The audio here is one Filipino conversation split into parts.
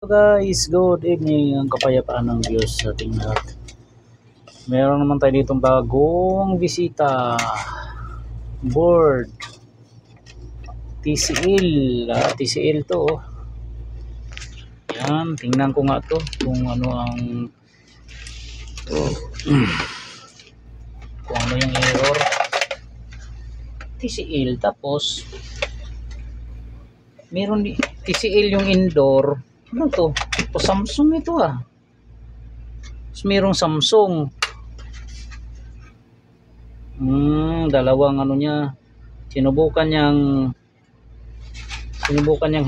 Guys, good evening, ang kapayapaan ng Diyos sa ating lahat. Meron naman tayo ditong bagong bisita, board TCL to oh. Yan, tingnan ko nga to kung ano ang kung ano yung error. TCL, tapos meron TCL yung indoor. Ano to? O Samsung ito ah. Tapos merong Samsung. Dalawang ano niya. Sinubukan niyang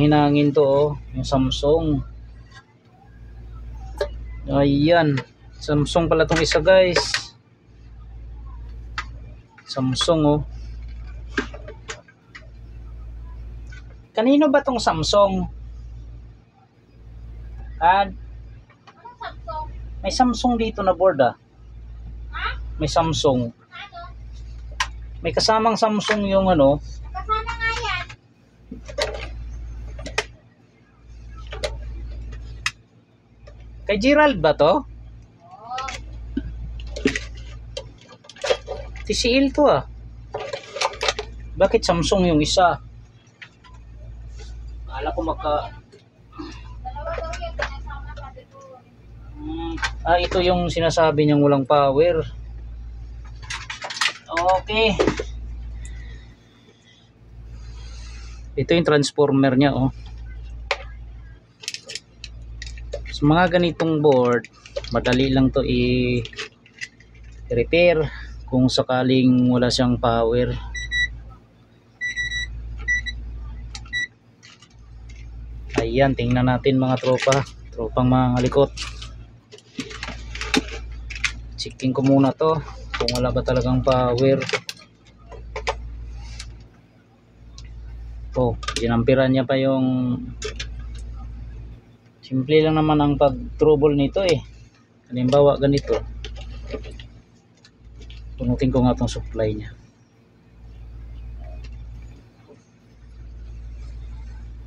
hinangin to oh, yung Samsung. Ayan, Samsung pala tong isa guys. Samsung oh. Kanino ba tong Samsung? May Samsung dito na board ah. May Samsung. May kasamang Samsung yung ano. Kasama nga yan. Kay Gerald ba to? TCL to ah. Bakit Samsung yung isa? Akala ko Dalawa daw yan. Pinasama sabi ko. ito yung sinasabi niyang walang power. Okay. Ito yung transformer niya oh. Sa mga ganitong board, madali lang to i-repair kung sakaling wala siyang power. Ayan, tingnan natin mga tropang mga likot. Checking ko muna to kung wala ba talagang power. Oh, ginampiran niya pa yung. Simple lang naman ang pag-trouble nito eh. Halimbawa ganito. Punutin ko nga tong supply niya.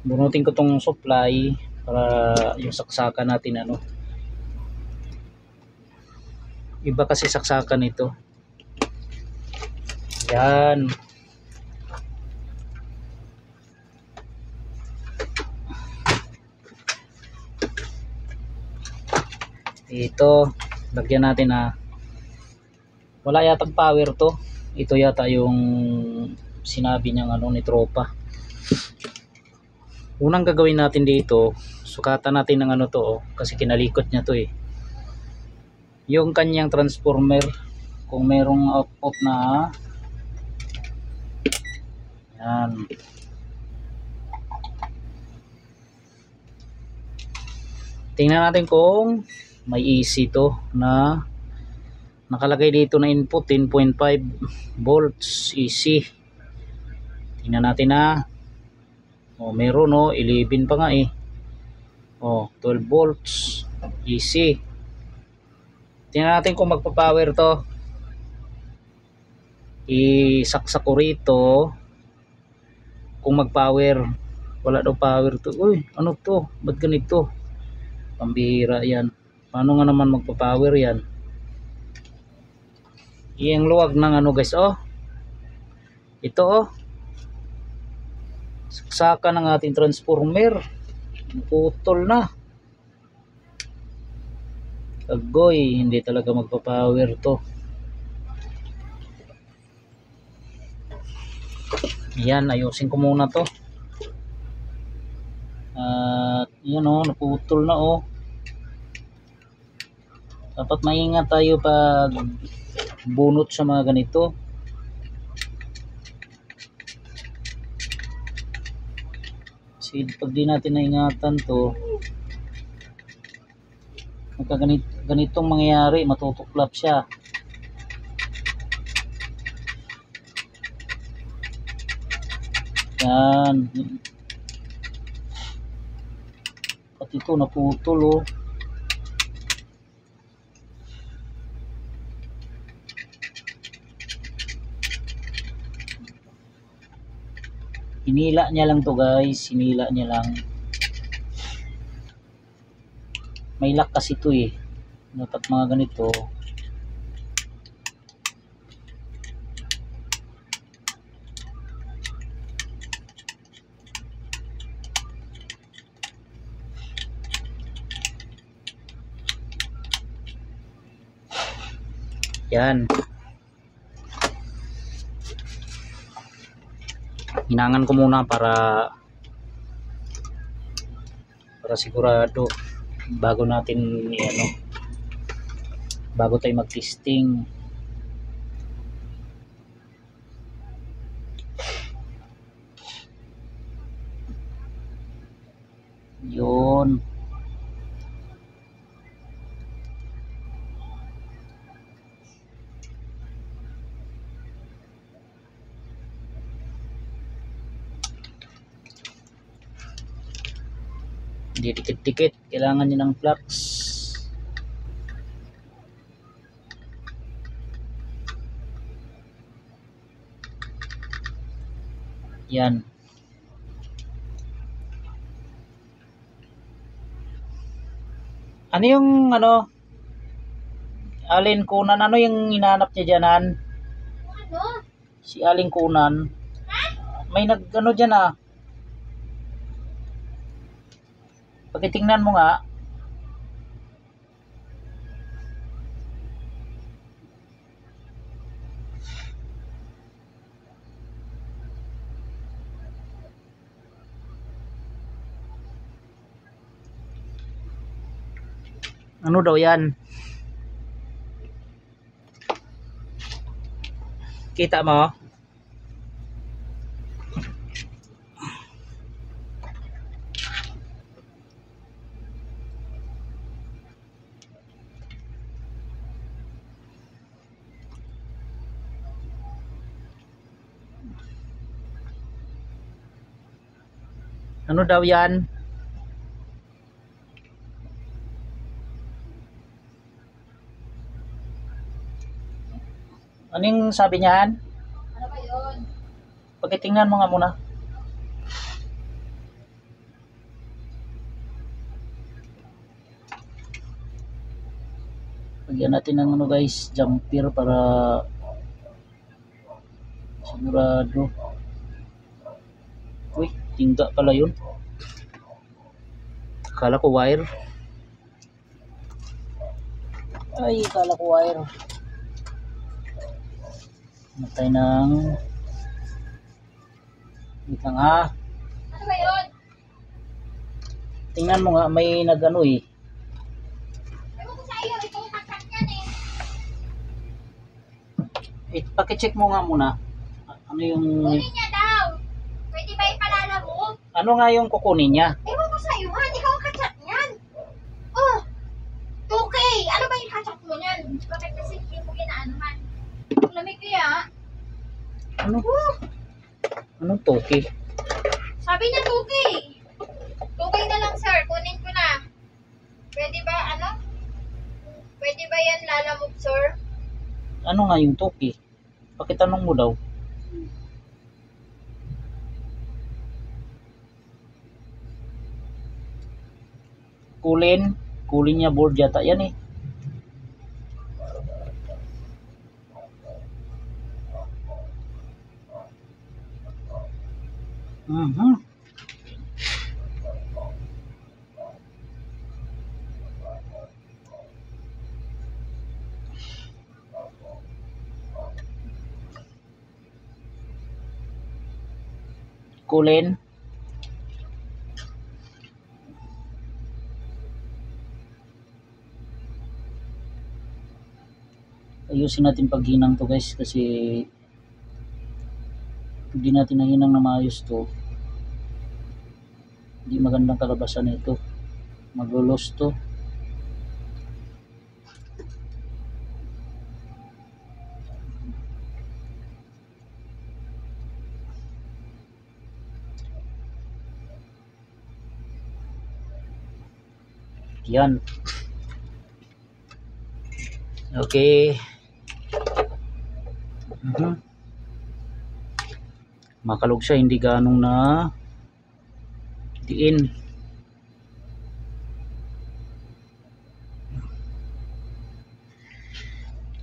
Bunutin ko tong supply para yung saksakan natin ano. Iba kasi saksakan ito. Yan. Ito, lagyan natin na wala yatang power to. Ito yata yung sinabi niyang ano ni tropa. Unang gagawin natin dito, sukatan natin ng ano to oh, kasi kinalikot niya to eh. Yung kanyang transformer, kung merong output na yan. Tingnan natin kung may AC to na nakalagay dito na input 10.5 volts AC. Tingnan natin na. Oh, meron no, 11 pa nga eh. Oh, 12 volts AC. Tingnan natin kung magpa-power to. Isaksak ko rito. Kung mag-power, wala daw power to. Uy, ano to? Ba't ganito? Pambihira yan. Paano nga naman magpa-power yan? Iyang luwag ng ano guys oh. Ito oh. Saksakan ng ating transformer. Putol na. Agoy, hindi talaga magpa-power to. Yan, ayusin ko muna to. At yan oh, naputol na oh. Dapat maingat tayo pag bunot sa mga ganito. Kasi pag di natin naingatan to, ganitong mangyayari, matutuklap siya. Yan. At ito naputol oh. Hinila niya lang to guys, hinila niya lang. May lock kasi ito eh. Dapat mga ganito. Yan. Hinangan ko muna para sigurado bago natin bago tayo mag-testing. Yun. Hindi dikit-dikit, kailangan niya ng flux. Yan. Ano yung Alin Kunan, ano yung hinanap niya dyanan? Ano? Si Aling Kunan. May dyan ah. Pagkitingnan mo nga. Ano daw yan? Kita mo? Ano daw yan? Anong sabi niyan? Ano ba yun? Pagkitingnan mo nga muna. Lagyan natin ng guys, jumper para sigurado. Uy, tingga pala yun. Kala ko wire. Ay, kala ko wire. Matay ng wait lang ha. Ano ba yun? Tingnan mo nga, may nagano eh. Ewan ko sa iyo, ikaw ang kakak yan Pakicheck mo nga muna. Ano yung Kunin niya daw. Pwede ba ipalala mo? ano nga yung kukunin niya? Ewan ko sa iyo, ha? Ikaw ang kachat niyan. Oh, 2K. Ano ba yung kachat mo niyan? Bakit kasi hindi mo ginaanuhan? Lamig kaya. Ano? Anong toki? Sabi niya 2K. 2K na lang, sir. Kunin ko na. Pwede ba, Pwede ba yan lalamog, sir? Ano nga yung toki? Pakitanong mo daw. Kulin niya board yata yan eh. Kulin. Ayusin natin paghinang to guys kasi hindi natin nahinang na maayos to. Hindi magandang kalabasan nito. Maglulos to. Yan. Okay. Makalog siya, hindi ganong na diin.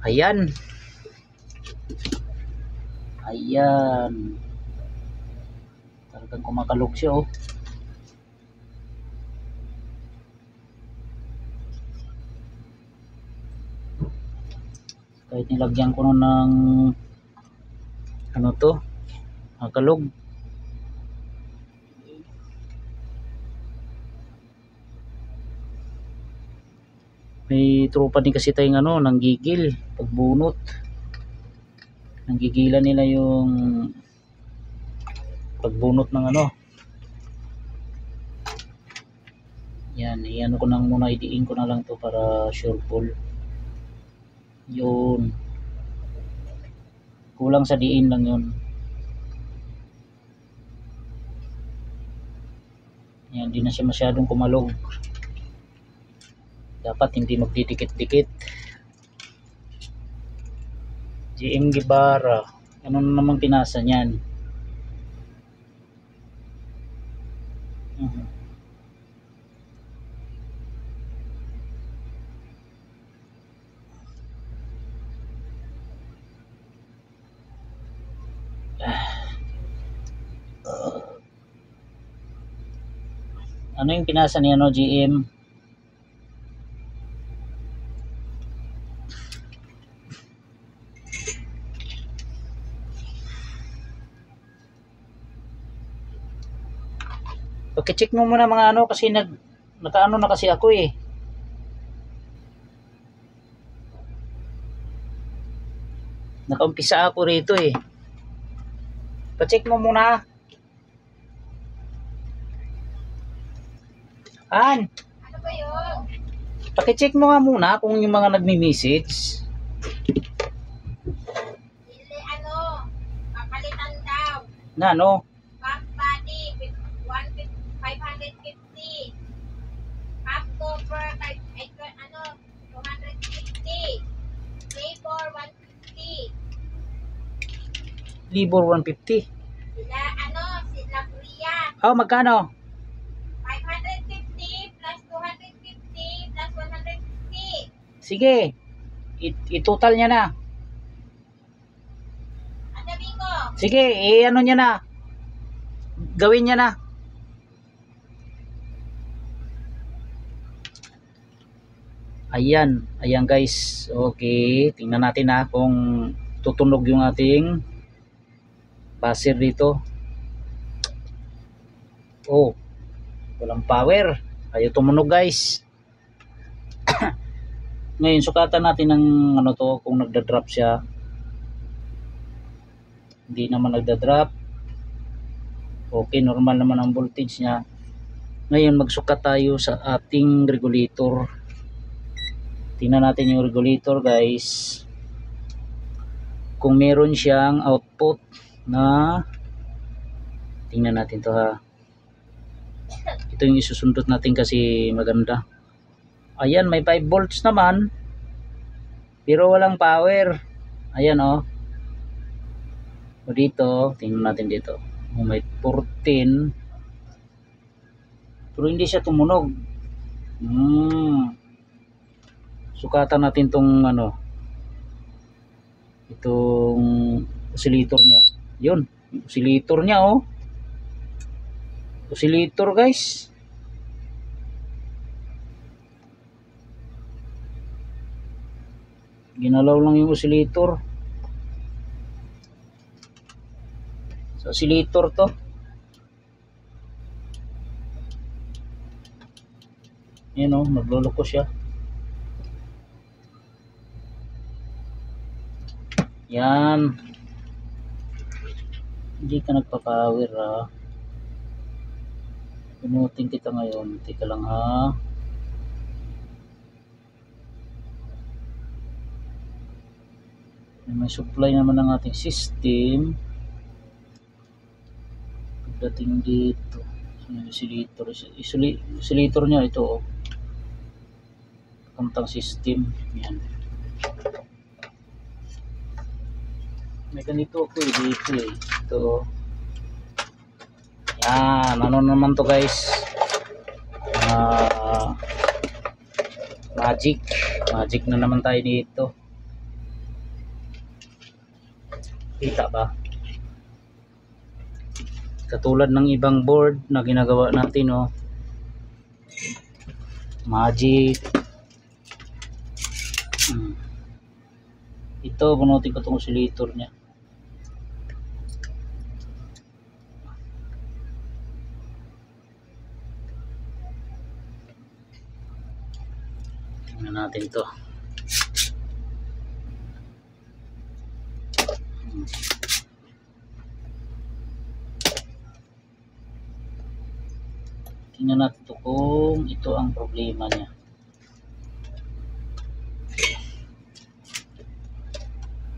Ayan. Ayan. Talagang kumakalog siya oh. Kahit nilagyan ko nun ng ano to, kalog. May tropa din kasi tayong ano, nanggigil pagbunot. Nanggigilan nila yung pagbunot ng ano. Yan, iyan ko nang muna, idiin ko na lang to para sure full. Yun. Kulang sa diin lang yun. Yan, di na siya masyadong kumalog. Dapat hindi magdidikit-dikit. GM Gibara. Ano na naman pinasa niyan? Ano yung pinasa niya no, GM? Paki-check mo muna mga ano kasi nakaano na kasi ako eh. Nakaumpisa ako rito eh. Pa-check mo muna. An? Ano ba yun? Paki-check mo nga muna kung yung mga nagmi-message. Hindi, ano, papalitan daw. Na ano? Back body, 550. Half cover, ano, 250. Labor, 150. Libor 150. Sila, ano, sila Korea. Oh, magkano? 550 plus 250 plus 150. Sige. I-total niya na. Ang sabi ko, Sige, ano niya na. Gawin niya na. Ayan, ayan guys. Okay, tingnan natin na kung tutunog yung ating buzzer dito. Oh, walang power. Ayaw tumunog guys. Ngayon, sukatan natin ng ano to, kung nagda-drop siya. Hindi naman nagda-drop. Okay, normal naman ang voltage niya. Ngayon, magsukat tayo sa ating regulator. Tingnan natin yung regulator guys. Kung meron siyang output na, tingnan natin to ha. Ito yung isusundot natin kasi maganda. Ayan, may 5 volts naman. Pero walang power. Ayan oh. O dito, tingnan natin dito. May 14. Pero hindi siya tumunog. Sukatan natin tong ano, itong oscillator niya. Yun, oscillator niya oh. Oscillator guys. Ginalaw lang yung oscillator. So, oscillator to. Yan oh, nagluloko siya. Yan. Hindi ka nagpa-power ha. Pinutin kita ngayon. Tika lang ha. May supply naman ng ating system. Pagdating dito. Oscillator. Oscillator niya ito oh. Kantang system. Yan. May ganito ako eh, dito eh. Ito. Yan. Ano naman to guys? Magic. Magic na naman tayo dito. Kita ba? Katulad ng ibang board na ginagawa natin, oh. Magic. Ito, bunutin ko itong oscillator niya. Tingnan natin to. Tingnan natin to kung ito ang problema niya.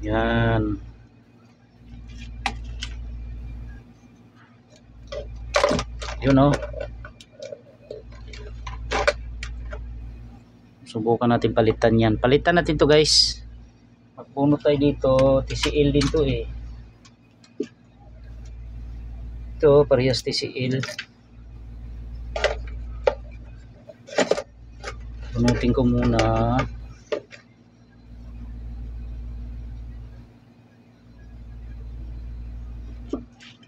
Yan. Yun, oh. Subukan natin palitan yan. Palitan natin to, guys. Magpunot tayo dito. TCL din to, eh. Ito, parehas TCL. Punutin ko muna.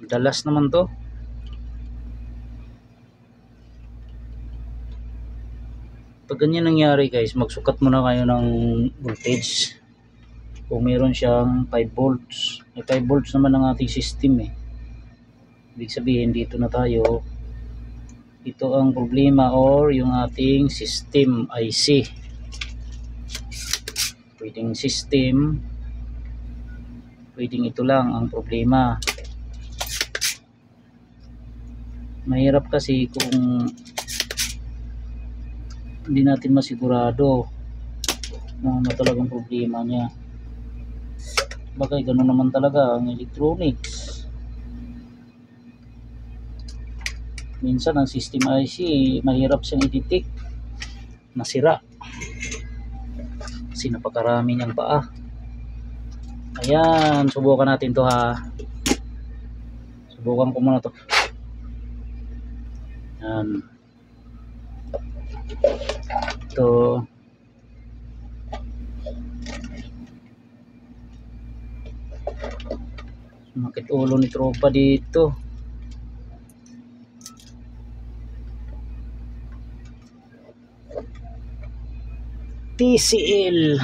Dalas naman to. Pag ganyan nangyari, guys, magsukat muna kayo ng voltage. Kung meron siyang 5 volts. May 5 volts naman ang ating system, eh. Ibig sabihin, dito na tayo. Ito ang problema or yung ating system IC. Pwedeng system. Pwedeng ito lang ang problema. Mahirap kasi kung hindi natin masigurado ano talagang problema niya. Bagay gano'n naman talaga ang electronics. Minsan ang system IC mahirap siyang i-detect nasira kasi napakarami niyang paa. Ayan, subukan natin to, ha. Subukan ko muna to. Ayan. Ito. Sumakit ulo ni tropa dito. TCL.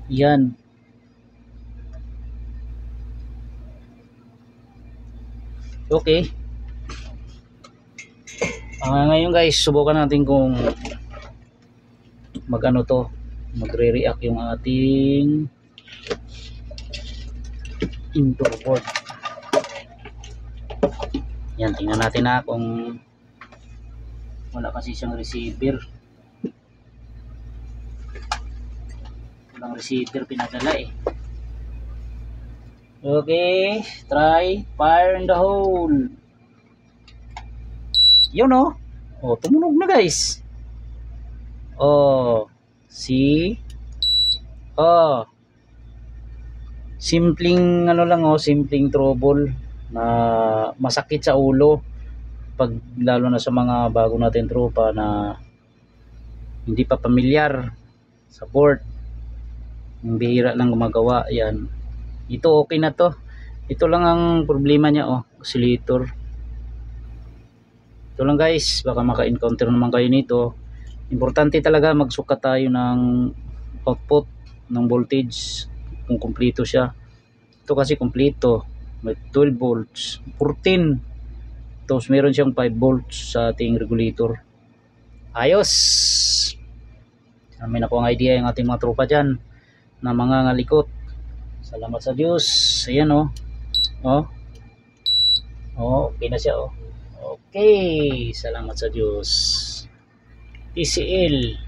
Yan. Okay. Ngayon, guys, subukan natin kung magano to, magre-react yung ating indoor board. Yan, tingnan natin, ha, kung wala kasi siyang receiver. Walang receiver pinadala, eh. Okay, try fire in the hole. Yun, oh. Oh, tumunog na, guys. Oh, see? Oh. Simpleng ano lang, oh, simpleng trouble na masakit sa ulo pag lalo na sa mga bago natin tropa na hindi pa pamilyar sa board. Yung bihira lang gumagawa, yan. Ito okay na to. Ito lang ang problema niya, oh, oscillator. Ito lang, guys, baka maka-encounter naman kayo nito. Importante talaga magsukat tayo ng output ng voltage kung kumpleto siya. Ito kasi kumpleto, may 12 volts, 14. Tapos meron siyang 5 volts sa ating regulator. Ayos. May nakuha ang idea yung ating mga tropa dyan na mga ngalikot. Salamat sa Diyos. Ayan, oh. Oh. Oh, okay na siya, oh. Okay. Salamat sa Diyos. TCL.